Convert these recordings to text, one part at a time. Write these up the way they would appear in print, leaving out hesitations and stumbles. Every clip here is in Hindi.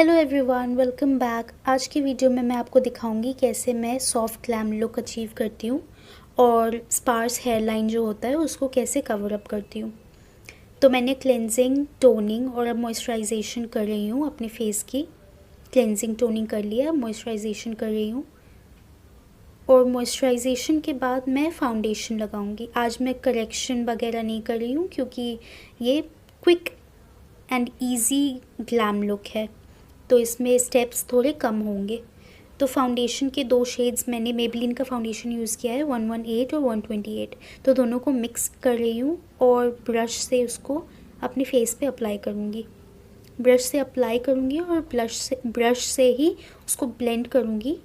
Hello everyone, welcome back. आज की वीडियो में मैं आपको दिखाऊंगी कैसे मैं सॉफ्ट ग्लैम लुक अचीव करती हूँ और स्पार्स हेयर लाइन जो होता है उसको कैसे कवर अप करती हूँ। तो मैंने क्लेंजिंग, टोनिंग और अब मॉइस्चराइजेशन कर रही हूँ अपने फेस की। क्लेंजिंग टोनिंग कर लिया, अब मॉइस्चराइजेशन कर रही हूँ और मॉइस्चराइजेशन के बाद मैं फाउंडेशन लगाऊंगी। आज मैं करेक्शन वगैरह नहीं कर रही हूँ क्योंकि ये quick and easy glam look है, तो इसमें स्टेप्स थोड़े कम होंगे। तो फाउंडेशन के 2 शेड्स मैंने मेबेलिन का फाउंडेशन यूज़ किया है, 118 और 128। तो दोनों को मिक्स कर रही हूँ और ब्रश से उसको अपने फेस पे अप्लाई करूँगी। ब्रश से अप्लाई करूँगी और ब्रश से ही उसको ब्लेंड करूँगी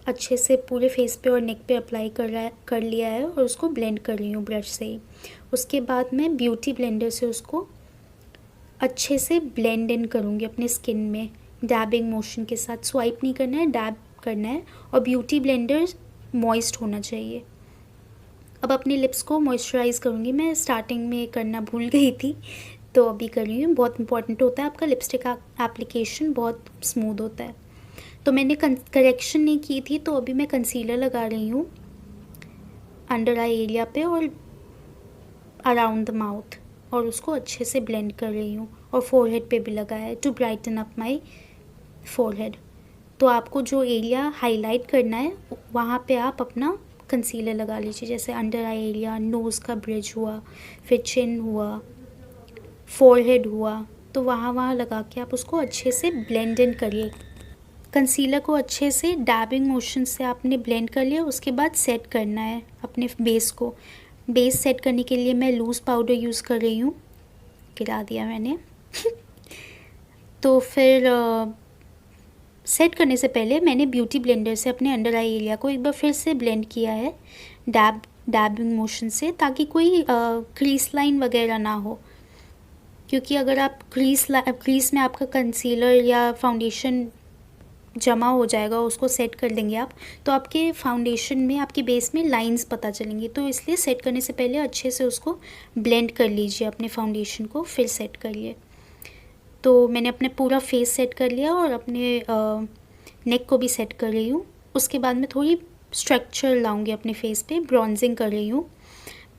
अच्छे से। पूरे फेस पे और नेक पे अप्लाई कर लिया है और उसको ब्लेंड कर रही हूँ ब्रश से ही। उसके बाद मैं ब्यूटी ब्लेंडर से उसको अच्छे से ब्लेंड इन करूँगी अपने स्किन में, डैबिंग मोशन के साथ। स्वाइप नहीं करना है, डैब करना है और ब्यूटी ब्लेंडर मॉइस्ट होना चाहिए। अब अपने लिप्स को मॉइस्चराइज़ करूँगी। मैं स्टार्टिंग में करना भूल गई थी तो अभी कर रही हूँ। बहुत इंपॉर्टेंट होता है, आपका लिपस्टिक एप्लीकेशन बहुत स्मूथ होता है। तो मैंने करेक्शन नहीं की थी तो अभी मैं कंसीलर लगा रही हूँ अंडर आई एरिया पे और अराउंड द माउथ, और उसको अच्छे से ब्लेंड कर रही हूँ। और फोरहेड पे भी लगाया है to brighten up my forehead. तो आपको जो एरिया हाईलाइट करना है वहाँ पे आप अपना कंसीलर लगा लीजिए, जैसे अंडर आई एरिया, नोज़ का ब्रिज हुआ, फिर चिन हुआ, फोरहेड हुआ। तो वहाँ लगा के आप उसको अच्छे से ब्लेंड इन करिए। कंसीलर को अच्छे से डैबिंग मोशन से आपने ब्लेंड कर लिया। उसके बाद सेट करना है अपने बेस को। बेस सेट करने के लिए मैं लूज़ पाउडर यूज़ कर रही हूँ, गिरा दिया मैंने तो फिर सेट करने से पहले मैंने ब्यूटी ब्लेंडर से अपने अंडर आई एरिया को एक बार फिर से ब्लेंड किया है डैबिंग मोशन से, ताकि कोई क्रीज लाइन वगैरह ना हो। क्योंकि अगर आप क्रीज में आपका कंसीलर या फाउंडेशन जमा हो जाएगा, उसको सेट कर देंगे आप, तो आपके फाउंडेशन में, आपके बेस में लाइंस पता चलेंगी। तो इसलिए सेट करने से पहले अच्छे से उसको ब्लेंड कर लीजिए अपने फाउंडेशन को, फिर सेट करिए। तो मैंने अपने पूरा फेस सेट कर लिया और अपने नेक को भी सेट कर रही हूँ। उसके बाद मैं थोड़ी स्ट्रक्चर लाऊंगी अपने फेस पे, ब्रॉन्जिंग कर रही हूँ।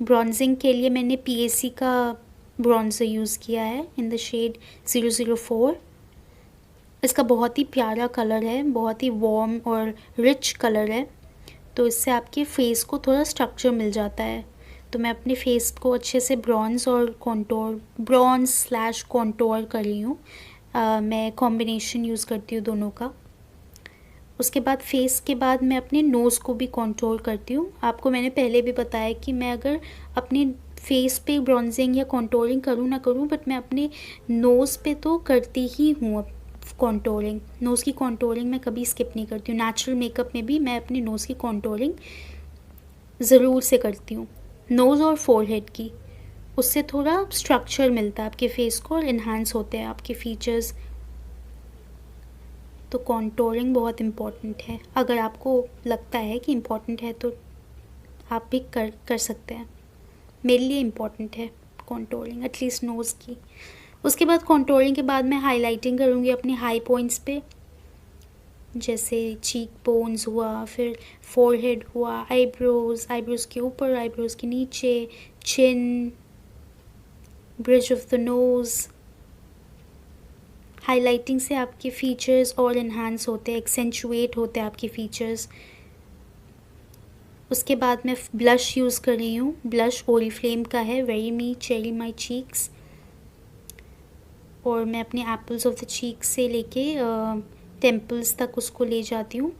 ब्रॉन्जिंग के लिए मैंने PAC का ब्रॉन्जर यूज़ किया है इन द शेड 004। इसका बहुत ही प्यारा कलर है, बहुत ही वार्म और रिच कलर है, तो इससे आपके फेस को थोड़ा स्ट्रक्चर मिल जाता है। तो मैं अपने फेस को अच्छे से ब्रॉन्ज स्लैश कॉन्टोर कर रही हूँ। मैं कॉम्बिनेशन यूज़ करती हूँ दोनों का। उसके बाद फेस के बाद मैं अपने नोज़ को भी कॉन्टोर करती हूँ। आपको मैंने पहले भी बताया कि मैं अगर अपने फेस पे ब्रॉन्जिंग या कॉन्टोरिंग करूँ ना करूँ, बट मैं अपने नोज़ पे तो करती ही हूँ कॉन्टोरिंग। नोज़ की कॉन्टोरिंग मैं कभी स्किप नहीं करती हूँ। नेचुरल मेकअप में भी मैं अपने नोज़ की कॉन्टोरिंग ज़रूर से करती हूँ, नोज़ और फोरहेड की। उससे थोड़ा स्ट्रक्चर मिलता है आपके फेस को और इन्हांस होते हैं आपके फीचर्स। तो कॉन्टोरिंग बहुत इम्पॉर्टेंट है। अगर आपको लगता है कि इम्पॉर्टेंट है तो आप भी कर सकते हैं। मेरे लिए इम्पॉर्टेंट है कॉन्टोरिंग, एटलीस्ट नोज़ की। उसके बाद कॉन्टोरिंग के बाद मैं हाईलाइटिंग करूँगी अपने हाई पॉइंट्स पे, जैसे चीक बोन्स हुआ, फिर फोरहेड हुआ, आईब्रोज़ के ऊपर, आईब्रोज़ के नीचे, chin, bridge of the nose. Highlighting से आपके फीचर्स और इन्हांस होते हैं, एक्सेंचुएट होते हैं आपके फीचर्स। उसके बाद मैं ब्लश यूज़ कर रही हूँ। ब्लश ओरिफ्लेम का है, वेरी मी चेरी माई चीक्स। और मैं अपने एप्पल्स ऑफ द चीक्स से लेके टेम्पल्स तक उसको ले जाती हूँ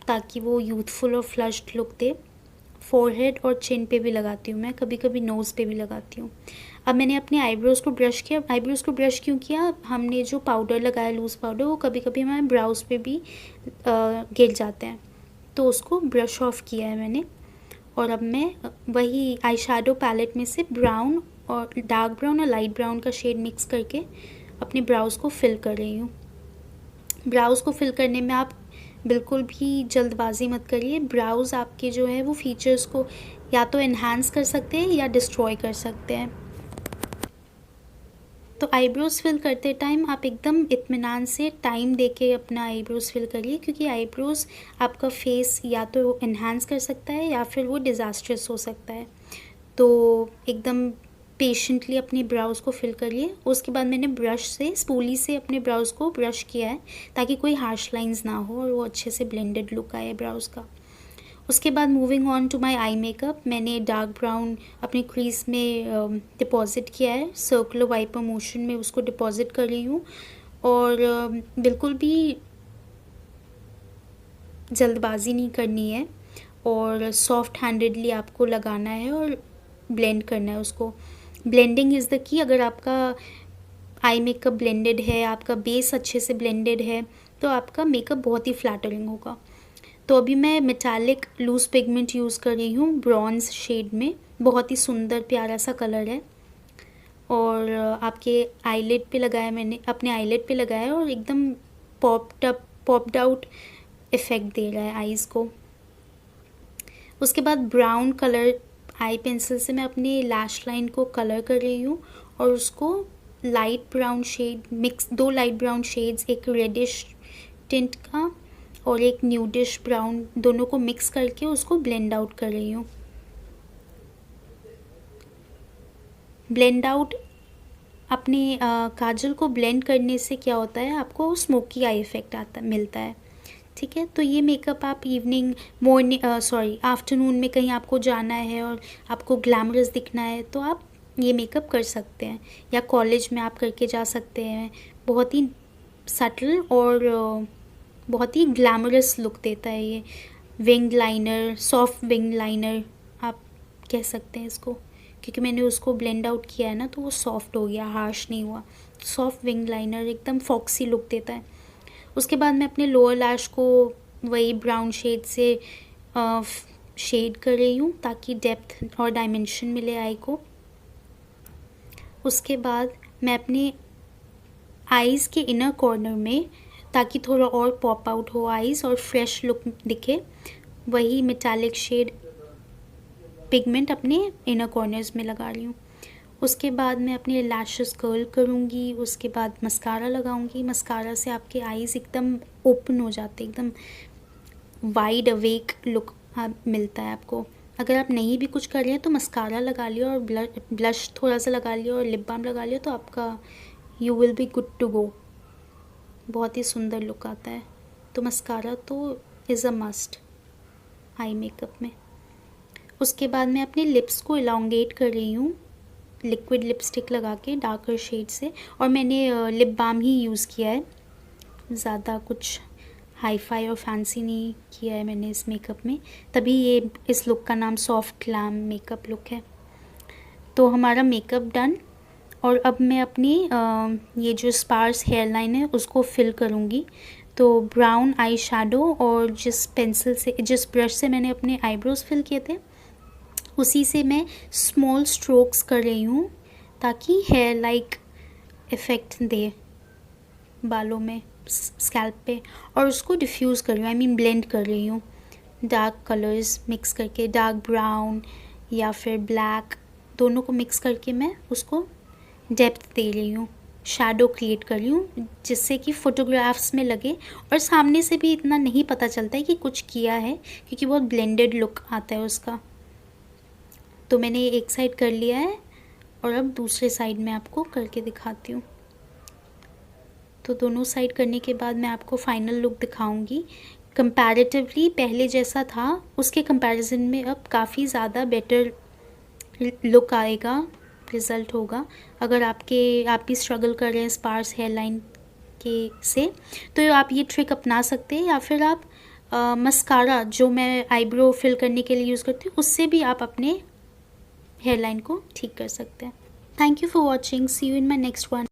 ताकि वो यूथफुल और फ्लश्ड लुक दे। फोरहेड और चिन पे भी लगाती हूँ मैं, कभी कभी नोज़ पे भी लगाती हूँ। अब मैंने अपने आईब्रोज़ को ब्रश किया। आईब्रोज़ को ब्रश क्यों किया? हमने जो पाउडर लगाया, लूज़ पाउडर, वो कभी कभी हमारे ब्राउज़ पे भी गिर जाते हैं, तो उसको ब्रश ऑफ किया है मैंने। और अब मैं वही आई शेडो पैलेट में से ब्राउन और डार्क ब्राउन और लाइट ब्राउन का शेड मिक्स करके अपने ब्राउज़ को फिल कर रही हूँ। ब्राउज़ को फिल करने में आप बिल्कुल भी जल्दबाजी मत करिए। ब्राउज़ आपके जो है वो फीचर्स को या तो इन्हांस कर सकते हैं या डिस्ट्रॉय कर सकते हैं। तो आईब्रोज़ फिल करते टाइम आप एकदम इत्मीनान से टाइम देके अपना आईब्रोज़ फिल करिए, क्योंकि आईब्रोज़ आपका फेस या तो इन्हांस कर सकता है या फिर वो डिज़ास्ट्रस हो सकता है। तो एकदम पेशेंटली अपनी ब्राउज़ को फिल करिए। उसके बाद मैंने ब्रश से, स्पूली से अपने ब्राउज़ को ब्रश किया है ताकि कोई हार्श लाइंस ना हो और वो अच्छे से ब्लेंडेड लुक आए ब्राउज़ का। उसके बाद moving on to my eye makeup, मैंने डार्क ब्राउन अपनी क्रीज में डिपॉज़िट किया है। सर्कुलर वाइपर मोशन में उसको डिपॉज़िट कर रही हूँ और बिल्कुल भी जल्दबाजी नहीं करनी है और सॉफ्ट हैंडेडली आपको लगाना है और ब्लेंड करना है उसको। Blending is the key. अगर आपका आई मेकअप ब्लेंडेड है, आपका बेस अच्छे से ब्लेंडेड है, तो आपका मेकअप बहुत ही फ्लैटरिंग होगा। तो अभी मैं मेटालिक लूज़ पिगमेंट यूज़ कर रही हूँ ब्रॉन्ज़ शेड में। बहुत ही सुंदर प्यारा सा कलर है और आपके आईलिड पे लगाया, मैंने अपने आईलिड पे लगाया और एकदम पॉप्ड आउट इफ़ेक्ट दे रहा है आईज़ को। उसके बाद ब्राउन कलर आई पेंसिल से मैं अपनी लैश लाइन को कलर कर रही हूँ और उसको light brown shade mix, 2 light brown shades, एक रेडिश टिंट का और एक न्यूडिश ब्राउन, दोनों को मिक्स करके उसको ब्लेंड आउट कर रही हूँ। ब्लेंड आउट अपने काजल को ब्लेंड करने से क्या होता है, आपको स्मोकी आई इफ़ेक्ट मिलता है। ठीक है, तो ये मेकअप आप आफ्टरनून में कहीं आपको जाना है और आपको ग्लैमरस दिखना है तो आप ये मेकअप कर सकते हैं, या कॉलेज में आप करके जा सकते हैं। बहुत ही सटल और बहुत ही ग्लैमरस लुक देता है ये wing liner, soft wing liner आप कह सकते हैं इसको, क्योंकि मैंने उसको ब्लेंड आउट किया है ना तो वो सॉफ्ट हो गया, हार्श नहीं हुआ। सॉफ्ट विंग लाइनर एकदम फॉक्सी लुक देता है। उसके बाद मैं अपने लोअर लैश को वही ब्राउन शेड से शेड कर रही हूँ ताकि डेप्थ और डायमेंशन मिले आई को। उसके बाद मैं अपने आईज़ के इनर कॉर्नर में, ताकि थोड़ा और पॉप आउट हो आईज़ और फ्रेश लुक दिखे, वही मेटालिक शेड पिगमेंट अपने इनर कॉर्नर्स में लगा रही हूँ। उसके बाद मैं अपने लैशेस कर्ल करूँगी। उसके बाद मस्कारा लगाऊँगी। मस्कारा से आपके आईज़ एकदम ओपन हो जाते, एकदम वाइड अवेक लुक मिलता है आपको। अगर आप नहीं भी कुछ कर रहे हैं तो मस्कारा लगा लियो और ब्लश थोड़ा सा लगा लियो और लिप बाम लगा लियो तो आपका you will be good to go. बहुत ही सुंदर लुक आता है। तो मस्कारा तो is a must eye makeup में। उसके बाद मैं अपने लिप्स को इलांगेट कर रही हूँ लिक्विड लिपस्टिक लगा के डार्कर शेड से, और मैंने लिप बाम ही यूज़ किया है, ज़्यादा कुछ हाई फाई और फैंसी नहीं किया है मैंने इस मेकअप में, तभी ये इस लुक का नाम सॉफ्ट ग्लैम मेकअप लुक है। तो हमारा मेकअप डन, और अब मैं अपनी ये जो स्पार्स हेयर लाइन है उसको फिल करूँगी। तो ब्राउन आई शैडो और जिस ब्रश से मैंने अपने आईब्रोज़ फिल किए थे उसी से मैं स्मॉल स्ट्रोक्स कर रही हूँ ताकि हेयर लाइक इफ़ेक्ट दे बालों में, स्कैल्प पे, और उसको डिफ्यूज़ कर रही हूँ, आई मीन ब्लेंड कर रही हूँ डार्क कलर्स मिक्स करके, डार्क ब्राउन या फिर ब्लैक, दोनों को मिक्स करके मैं उसको डेप्थ दे रही हूँ, शैडो क्रिएट कर रही हूँ जिससे कि फ़ोटोग्राफ्स में लगे और सामने से भी इतना नहीं पता चलता है कि कुछ किया है, क्योंकि बहुत ब्लेंडेड लुक आता है उसका। तो मैंने एक साइड कर लिया है और अब दूसरे साइड में आपको करके दिखाती हूँ। तो दोनों साइड करने के बाद मैं आपको फाइनल लुक दिखाऊंगी। कंपैरेटिवली पहले जैसा था उसके कंपैरिजन में अब काफ़ी ज़्यादा बेटर लुक आएगा, रिज़ल्ट होगा। अगर आप भी स्ट्रगल कर रहे हैं स्पार्स हेयर लाइन से तो आप ये ट्रिक अपना सकते हैं, या फिर आप मस्कारा जो मैं आईब्रो फिल करने के लिए यूज़ करती हूँ उससे भी आप अपने हेयर लाइन को ठीक कर सकते हैं। Thank you for watching, see you in my next one.